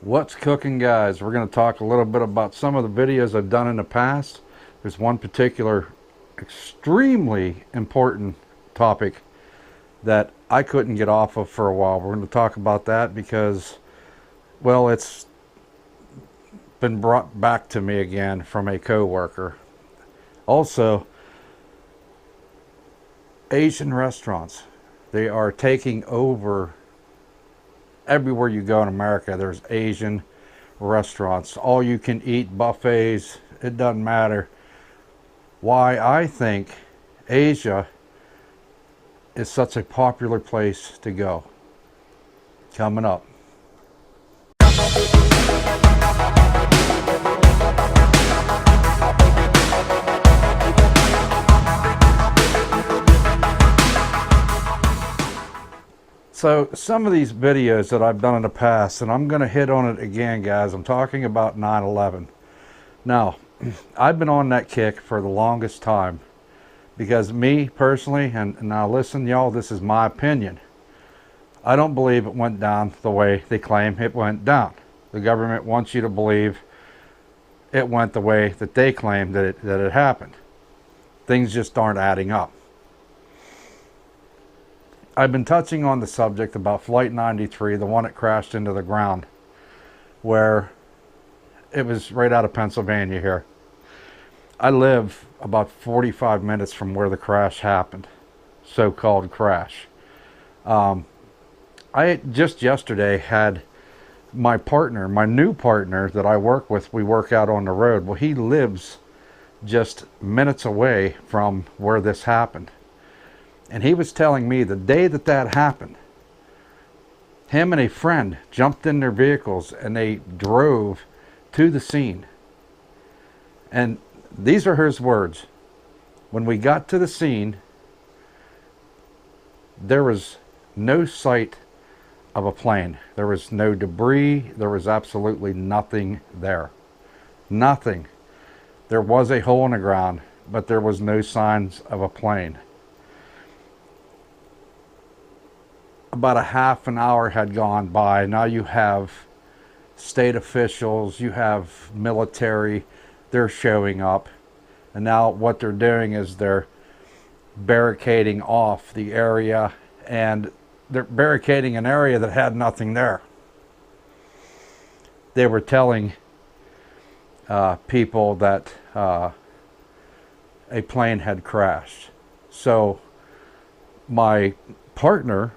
What's cooking, guys? We're going to talk a little bit about some of the videos I've done in the past. There's one particular extremely important topic that I couldn't get off of for a while. We're going to talk about that because, well, it's been brought back to me again from a coworker. Also, Asian restaurants. They are taking over everywhere you go in America. There's Asian restaurants, all you can eat buffets. It doesn't matter. Why I think Asia is such a popular place to go. Coming up. So some of these videos that I've done in the past, and I'm going to hit on it again, guys. I'm talking about 9/11. Now, I've been on that kick for the longest time because me personally, and now listen, y'all, this is my opinion. I don't believe it went down the way they claim it went down. The government wants you to believe it went the way that they claim that it happened. Things just aren't adding up. I've been touching on the subject about Flight 93, the one that crashed into the ground, where it was right out of Pennsylvania here. I live about 45 minutes from where the crash happened, so-called crash. I just yesterday had my partner, my new partner that I work with, we work out on the road. Well, he lives just minutes away from where this happened. And he was telling me the day that that happened, him and a friend jumped in their vehicles and they drove to the scene. And these are his words. When we got to the scene, there was no sight of a plane. There was no debris. There was absolutely nothing there. Nothing. There was a hole in the ground, but there was no signs of a plane. About a half an hour had gone by. Now you have state officials, you have military, they're showing up. And now what they're doing is they're barricading off the area, and they're barricading an area that had nothing there. They were telling people that a plane had crashed. So my partner,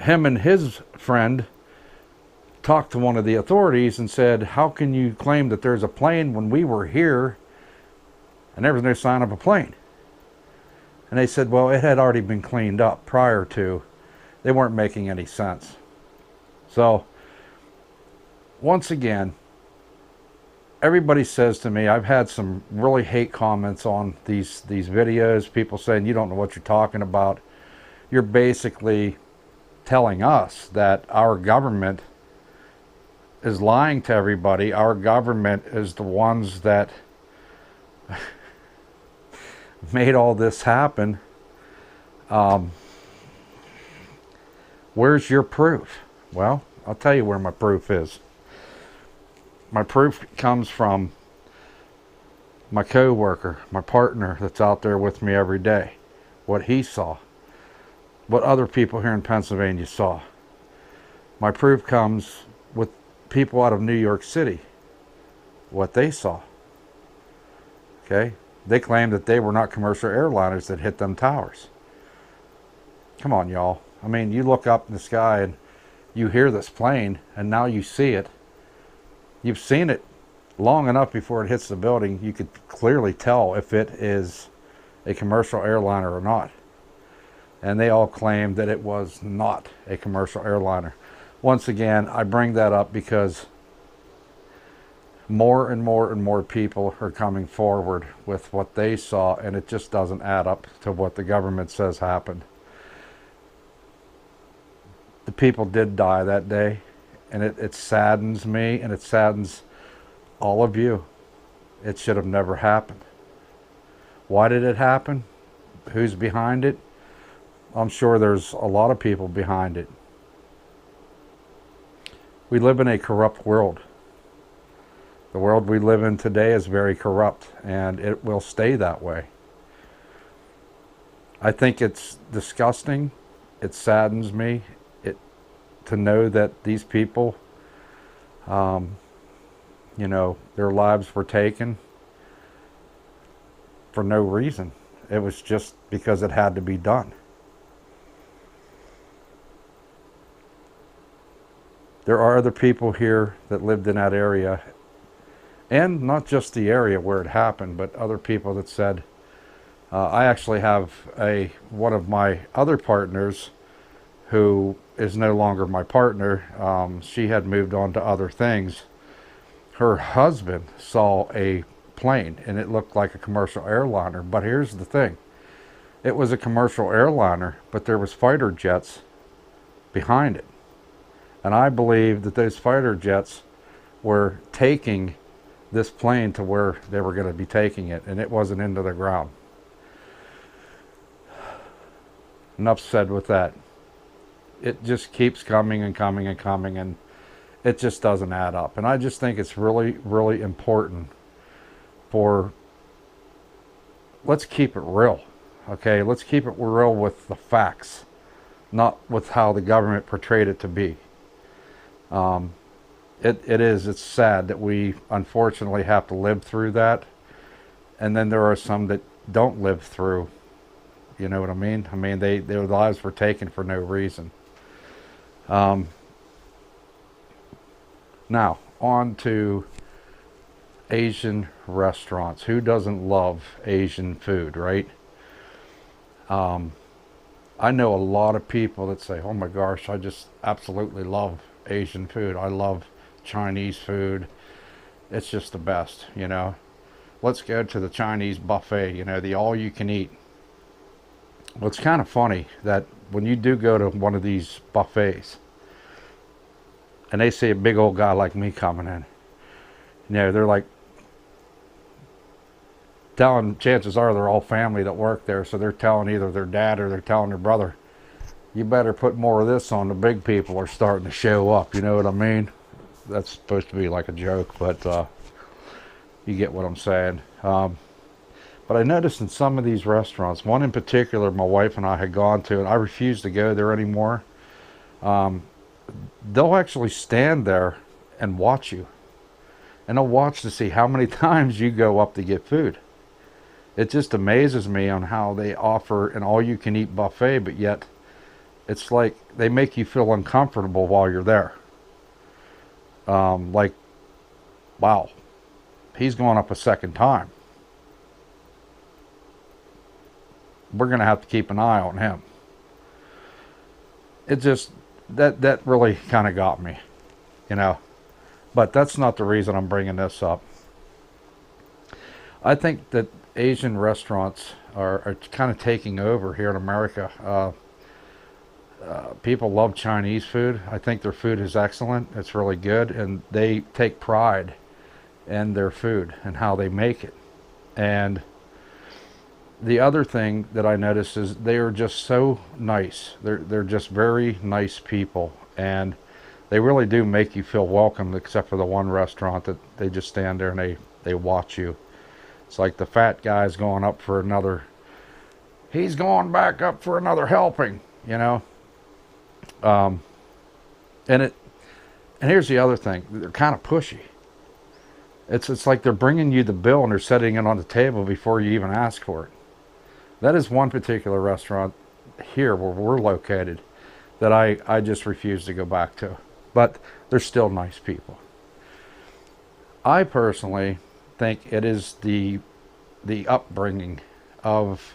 him and his friend, talked to one of the authorities and said, how can you claim that there's a plane when we were here and there was no sign of a plane? And they said, well, it had already been cleaned up prior to. They weren't making any sense. So once again, everybody says to me, I've had some really hate comments on these videos, people saying you don't know what you're talking about. You're basically telling us that our government is lying to everybody. Our government is the ones that made all this happen. Where's your proof? Well, I'll tell you where my proof is. My proof comes from my co-worker, my partner that's out there with me every day. What he saw. What other people here in Pennsylvania saw. My proof comes with people out of New York City. What they saw. Okay? They claim that they were not commercial airliners that hit them towers. Come on, y'all. I mean, you look up in the sky and you hear this plane, and now you see it. You've seen it long enough before it hits the building. You could clearly tell if it is a commercial airliner or not. And they all claim that it was not a commercial airliner. Once again, I bring that up because more and more and more people are coming forward with what they saw, and it just doesn't add up to what the government says happened. The people did die that day, and it saddens me, and it saddens all of you. It should have never happened. Why did it happen? Who's behind it? I'm sure there's a lot of people behind it. We live in a corrupt world. The world we live in today is very corrupt, and it will stay that way. I think it's disgusting. It saddens me to know that these people, you know, their lives were taken for no reason. It was just because it had to be done. There are other people here that lived in that area, and not just the area where it happened, but other people that said, I actually have one of my other partners who is no longer my partner. She had moved on to other things. Her husband saw a plane, and it looked like a commercial airliner. But here's the thing. It was a commercial airliner, but there was fighter jets behind it. And I believe that those fighter jets were taking this plane to where they were going to be taking it, and it wasn't into the ground. Enough said with that. It just keeps coming and coming and coming, and it just doesn't add up. And I just think it's really, really important let's keep it real. Okay, let's keep it real with the facts, not with how the government portrayed it to be. It's sad that we unfortunately have to live through that. And then there are some that don't live through, you know what I mean? I mean, their lives were taken for no reason. Now, on to Asian restaurants. Who doesn't love Asian food, right? I know a lot of people that say, oh my gosh, I just absolutely love Asian food. I love Chinese food. It's just the best, you know. Let's go to the Chinese buffet, you know, the all-you-can-eat. Well, it's kind of funny that when you do go to one of these buffets, and they see a big old guy like me coming in, you know, they're like telling, chances are they're all family that work there, so they're telling either their dad or they're telling their brother, you better put more of this on, the big people are starting to show up, you know what I mean? That's supposed to be like a joke, but you get what I'm saying. But I noticed in some of these restaurants, one in particular my wife and I had gone to, and I refuse to go there anymore. They'll actually stand there and watch you. And they'll watch to see how many times you go up to get food. It just amazes me on how they offer an all-you-can-eat buffet, but yet it's like they make you feel uncomfortable while you're there. Like, wow, he's going up a second time. We're going to have to keep an eye on him. It just, that really kind of got me, you know. But that's not the reason I'm bringing this up. I think that Asian restaurants are kind of taking over here in America. People love Chinese food. I think their food is excellent. It's really good, and they take pride in their food and how they make it. And the other thing that I notice is they are just so nice. They're just very nice people, and they really do make you feel welcome, except for the one restaurant that they just stand there and they watch you. It's like the fat guy's going up for another, he's going back up for another helping, you know. And here's the other thing, they're kind of pushy. It's like they're bringing you the bill and they're setting it on the table before you even ask for it. That is one particular restaurant here where we're located that I just refuse to go back to. But they're still nice people. I personally think it is the upbringing of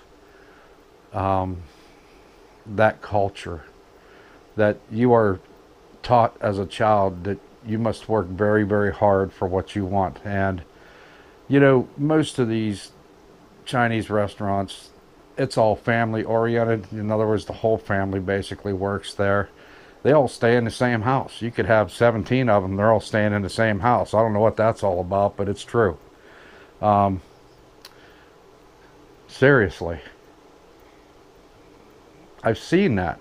that culture, that you are taught as a child that you must work very, very hard for what you want. And, you know, most of these Chinese restaurants, it's all family oriented. In other words, the whole family basically works there. They all stay in the same house. You could have 17 of them. They're all staying in the same house. I don't know what that's all about, but it's true. Seriously. I've seen that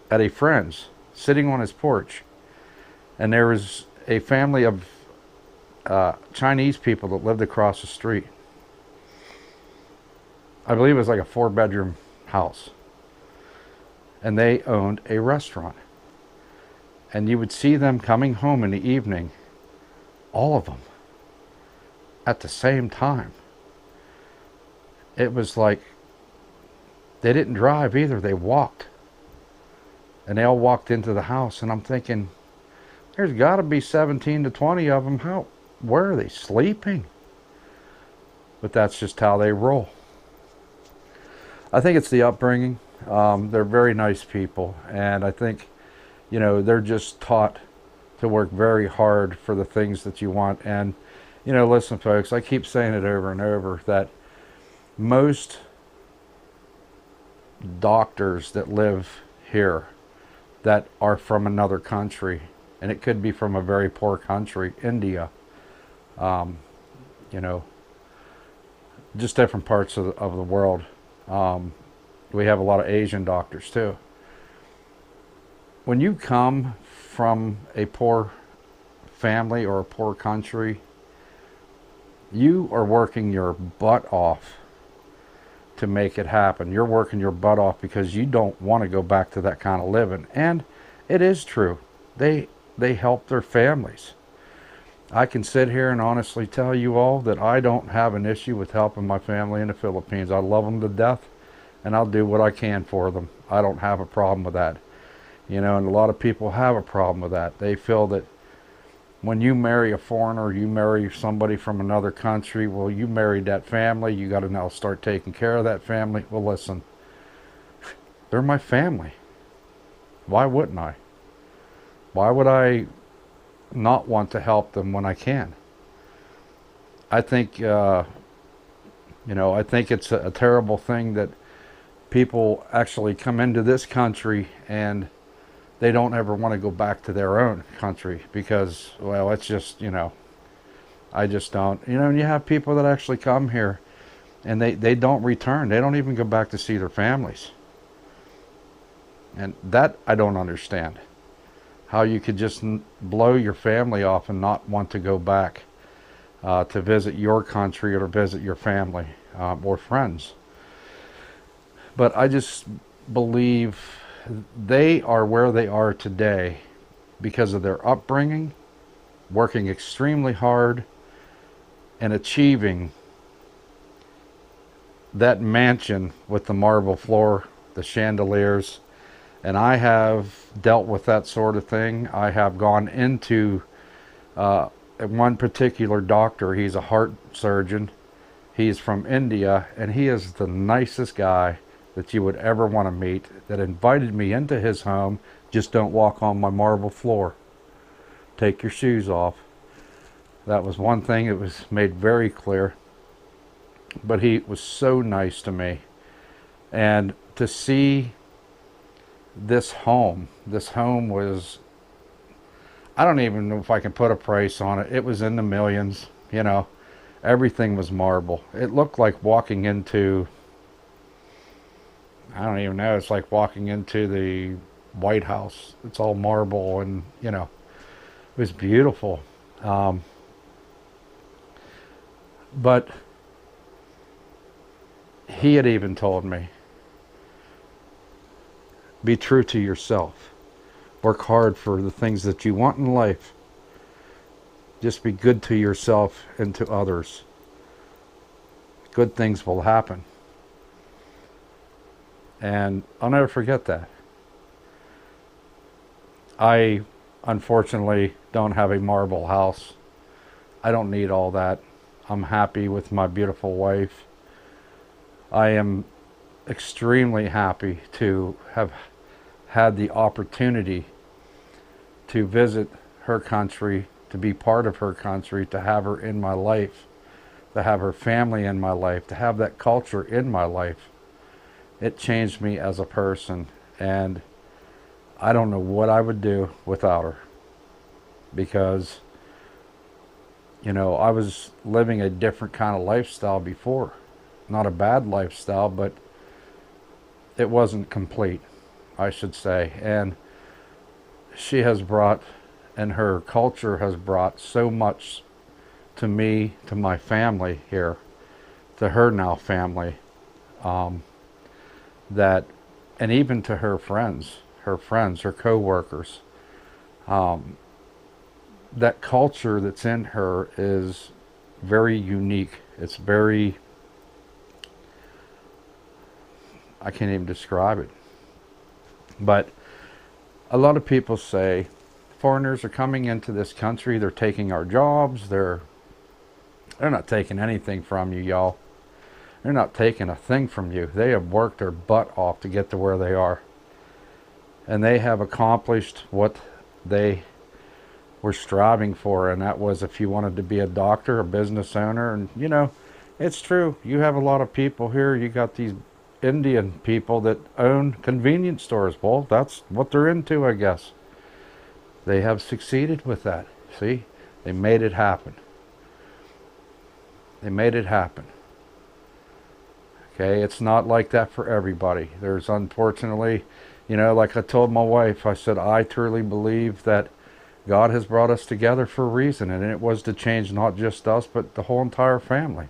at a friend's, sitting on his porch. And there was a family of Chinese people that lived across the street. I believe it was like a 4-bedroom house. And they owned a restaurant. And you would see them coming home in the evening, all of them, at the same time. It was like they didn't drive either, they walked. And they all walked into the house, and I'm thinking, there's got to be 17 to 20 of them. Where are they sleeping? But that's just how they roll. I think it's the upbringing. They're very nice people, and I think, they're just taught to work very hard for the things that you want. And, listen, folks, I keep saying it over and over that most doctors that live here that are from another country, and it could be from a very poor country, India, just different parts of the world. We have a lot of Asian doctors too. When you come from a poor family or a poor country, you are working your butt off to make it happen. You're working your butt off because you don't want to go back to that kind of living. And it is true. They help their families. I can sit here and honestly tell you all that I don't have an issue with helping my family in the Philippines. I love them to death, and I'll do what I can for them. I don't have a problem with that. And a lot of people have a problem with that. They feel that when you marry a foreigner, you marry somebody from another country, well, you married that family, you got to now start taking care of that family. Well, listen, they're my family. Why wouldn't I? Why would I not want to help them when I can? I think, I think it's a terrible thing that people actually come into this country and they don't ever want to go back to their own country because, well, it's just, I just don't. And you have people that actually come here and they don't return. They don't even go back to see their families. And that I don't understand. How you could just blow your family off and not want to go back to visit your country or visit your family or friends. But I just believe they are where they are today because of their upbringing, working extremely hard, and achieving that mansion with the marble floor, the chandeliers. And I have dealt with that sort of thing. I have gone into one particular doctor. He's a heart surgeon. He's from India, and he is the nicest guy that you would ever want to meet, that invited me into his home. Just don't walk on my marble floor. Take your shoes off. That was one thing. It was made very clear. But he was so nice to me. And to see this home was, I don't even know if I can put a price on it. It was in the millions, Everything was marble. It looked like walking into, I don't even know, it's like walking into the White House. It's all marble and, it was beautiful. But he had even told me, be true to yourself. Work hard for the things that you want in life. Just be good to yourself and to others. Good things will happen. And I'll never forget that. I, unfortunately, don't have a marble house. I don't need all that. I'm happy with my beautiful wife. I am extremely happy to have had the opportunity to visit her country, to be part of her country, to have her in my life, to have her family in my life, to have that culture in my life. It changed me as a person, and I don't know what I would do without her, because I was living a different kind of lifestyle before. Not a bad lifestyle, but it wasn't complete, I should say. And she has brought and her culture has brought so much to me, to my family here, to her now family, that, and even to her friends, her co-workers. That culture that's in her is very unique. It's very, I can't even describe it. But a lot of people say foreigners are coming into this country, they're taking our jobs, they're not taking anything from you, y'all. They're not taking a thing from you. They have worked their butt off to get to where they are. And they have accomplished what they were striving for, and that was, if you wanted to be a doctor, a business owner, and you know, it's true. You have a lot of people here. You got these Indian people that own convenience stores. Well, that's what they're into, I guess. They have succeeded with that. See, they made it happen. They made it happen. Okay, it's not like that for everybody. There's, unfortunately, you know, like I told my wife, I said, I truly believe that God has brought us together for a reason, and it was to change not just us, but the whole entire family,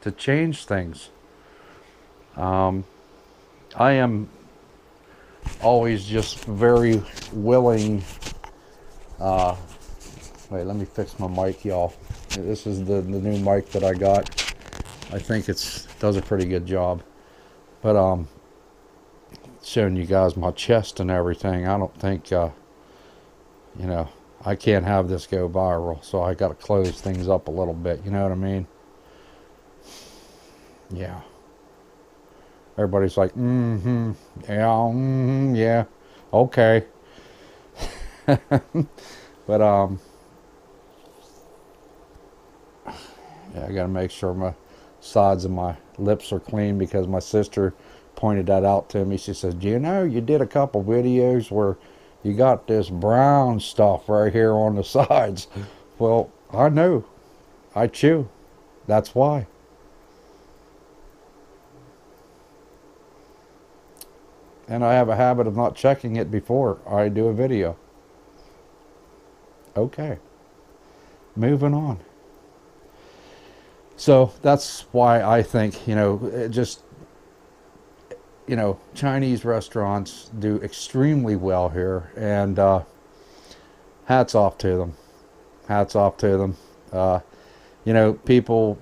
to change things. I am always just very willing. Wait, let me fix my mic, y'all. This is the new mic that I got. I think it does a pretty good job. But showing you guys my chest and everything, I don't think, you know, I can't have this go viral, so I got to close things up a little bit, you know what I mean? Yeah. Everybody's like, yeah, yeah, okay. But, yeah, I got to make sure my sides of my lips are clean, because my sister pointed that out to me. She says, you know, you did a couple videos where you got this brown stuff right here on the sides. Well, I know. I chew. That's why. And I have a habit of not checking it before I do a video. Okay. Moving on. So that's why I think, you know, it just, you know, Chinese restaurants do extremely well here, and hats off to them. Hats off to them. You know, people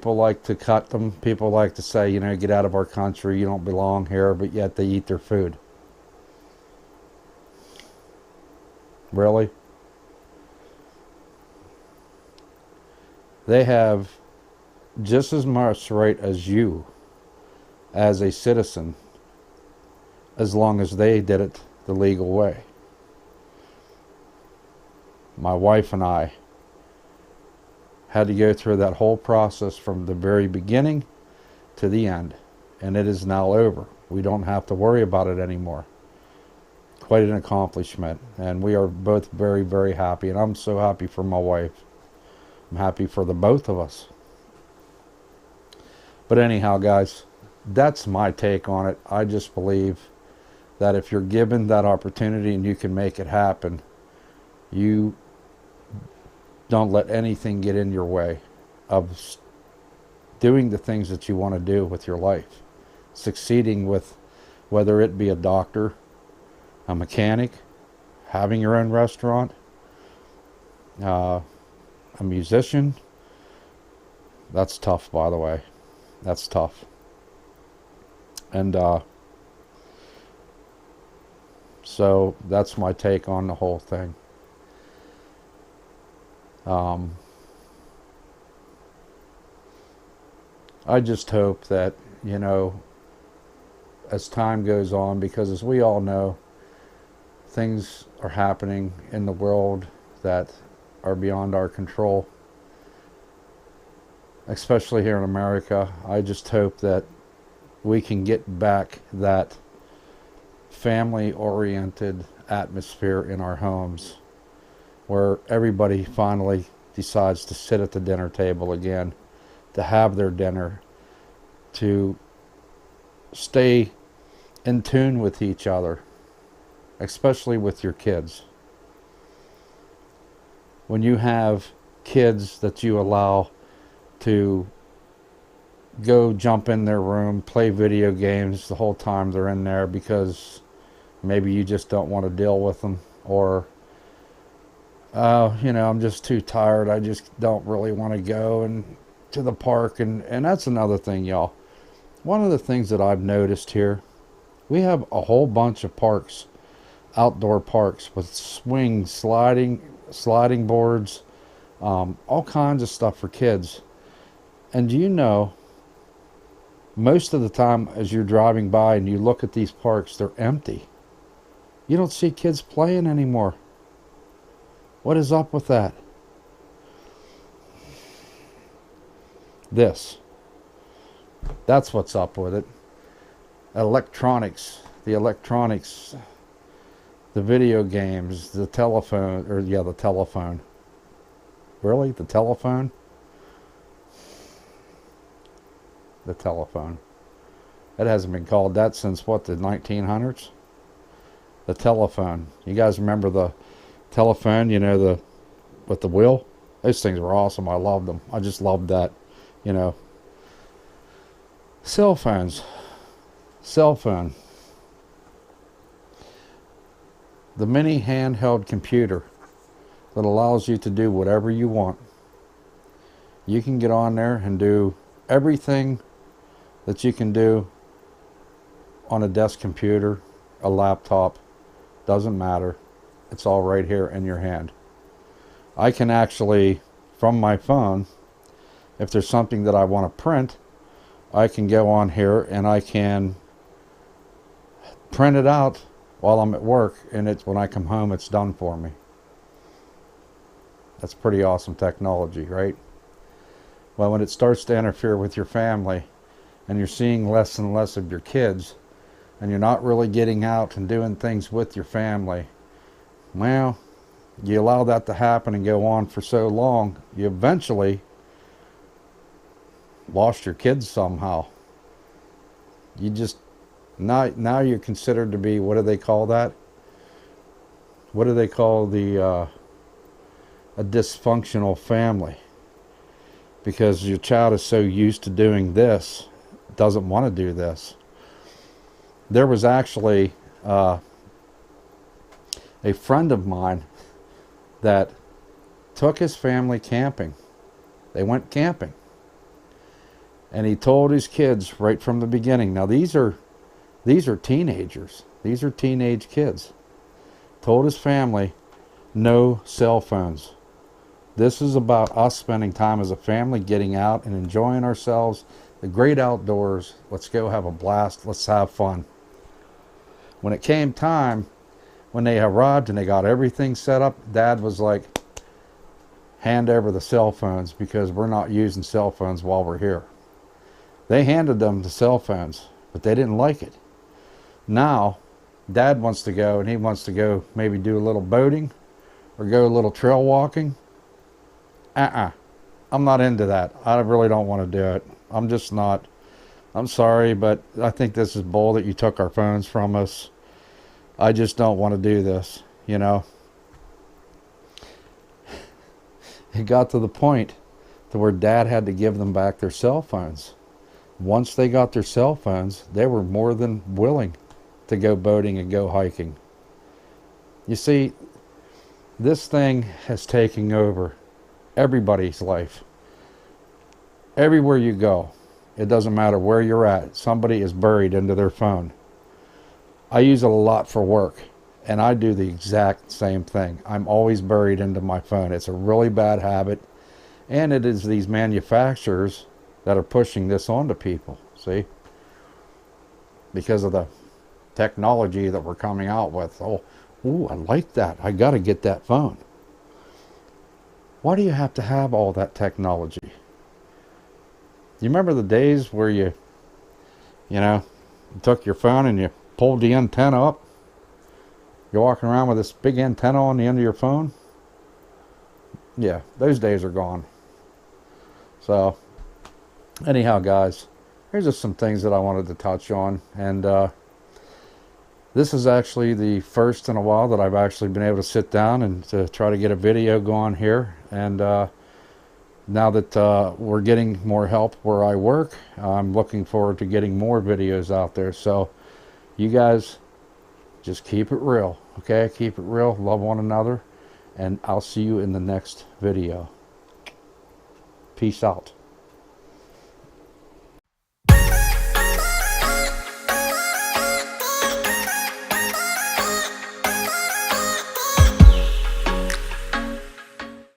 like to cut them. People like to say, you know, get out of our country, you don't belong here, but yet they eat their food. Really? They have just as much right as you as a citizen, as long as they did it the legal way. My wife and I had to go through that whole process from the very beginning to the end, and it is now over. We don't have to worry about it anymore. Quite an accomplishment, and we are both very, very happy, and I'm so happy for my wife. I'm happy for the both of us. But anyhow, guys, that's my take on it. I just believe that if you're given that opportunity and you can make it happen, you don't let anything get in your way of doing the things that you want to do with your life. Succeeding with, whether it be a doctor, a mechanic, having your own restaurant, a musician. That's tough, by the way. That's tough. And so that's my take on the whole thing. I just hope that, you know, as time goes on, because as we all know, things are happening in the world that are beyond our control, especially here in America. I just hope that we can get back that family-oriented atmosphere in our homes, where everybody finally decides to sit at the dinner table again, to have their dinner, to stay in tune with each other, especially with your kids. when you have kids that you allow to go jump in their room, play video games the whole time they're in there because maybe you just don't want to deal with them, or you know, I'm just too tired, I just don't really want to go and to the park. And that's another thing, y'all. One of the things that I've noticed here, we have a whole bunch of parks, outdoor parks with swings, sliding boards, all kinds of stuff for kids. And do you know, most of the time as you're driving by and you look at these parks, they're empty. You don't see kids playing anymore. What is up with that? That's what's up with it. Electronics, the video games, the telephone, or yeah, the telephone. Really? The telephone? The telephone. It hasn't been called that since what, the 1900s? The telephone. You guys remember the telephone, you know, with the wheel? Those things were awesome. I loved them. I just loved that, you know. Cell phones. Cell phone. The mini handheld computer that allows you to do whatever you want. You can get on there and do everything that you can do on a desk computer, a laptop, doesn't matter. It's all right here in your hand. I can actually, from my phone, if there's something that I want to print, I can go on here and I can print it out while I'm at work, and when I come home, it's done for me. That's pretty awesome technology, right? Well, when it starts to interfere with your family and you're seeing less and less of your kids and you're not really getting out and doing things with your family, well, you allow that to happen and go on for so long, you eventually lost your kids somehow. You just, now you're considered to be, what do they call that? What do they call a dysfunctional family? Because your child is so used to doing this, doesn't want to do this. There was actually a friend of mine that took his family camping. They went camping. And he told his kids right from the beginning, now these are teenagers. These are teenage kids. Told his family, no cell phones. This is about us spending time as a family, getting out and enjoying ourselves, the great outdoors. Let's go have a blast. Let's have fun. When it came time, when they arrived and they got everything set up, Dad was like, hand over the cell phones because we're not using cell phones while we're here. They handed them the cell phones, but they didn't like it. Now, Dad wants to go, and he wants to go maybe do a little boating or go a little trail walking. I'm not into that. I really don't want to do it. I'm just not. I'm sorry, but I think this is bull that you took our phones from us. I just don't want to do this, you know. It got to the point to where Dad had to give them back their cell phones. Once they got their cell phones, they were more than willing to go boating and go hiking. You see, this thing has taken over everybody's life. Everywhere you go, it doesn't matter where you're at, somebody is buried into their phone. I use it a lot for work, and I do the exact same thing. I'm always buried into my phone. It's a really bad habit, and it is these manufacturers that are pushing this onto people, see? Because of the technology that we're coming out with. Oh, ooh, I like that. I got to get that phone. Why do you have to have all that technology? You remember the days where you took your phone and you pulled the antenna up? You're walking around with this big antenna on the end of your phone? Yeah, those days are gone. So, anyhow, guys, here's just some things that I wanted to touch on. And This is actually the first in a while that I've actually been able to sit down and to try to get a video going here. And now that we're getting more help where I work, I'm looking forward to getting more videos out there. So you guys just keep it real, okay? Keep it real, love one another, and I'll see you in the next video. Peace out.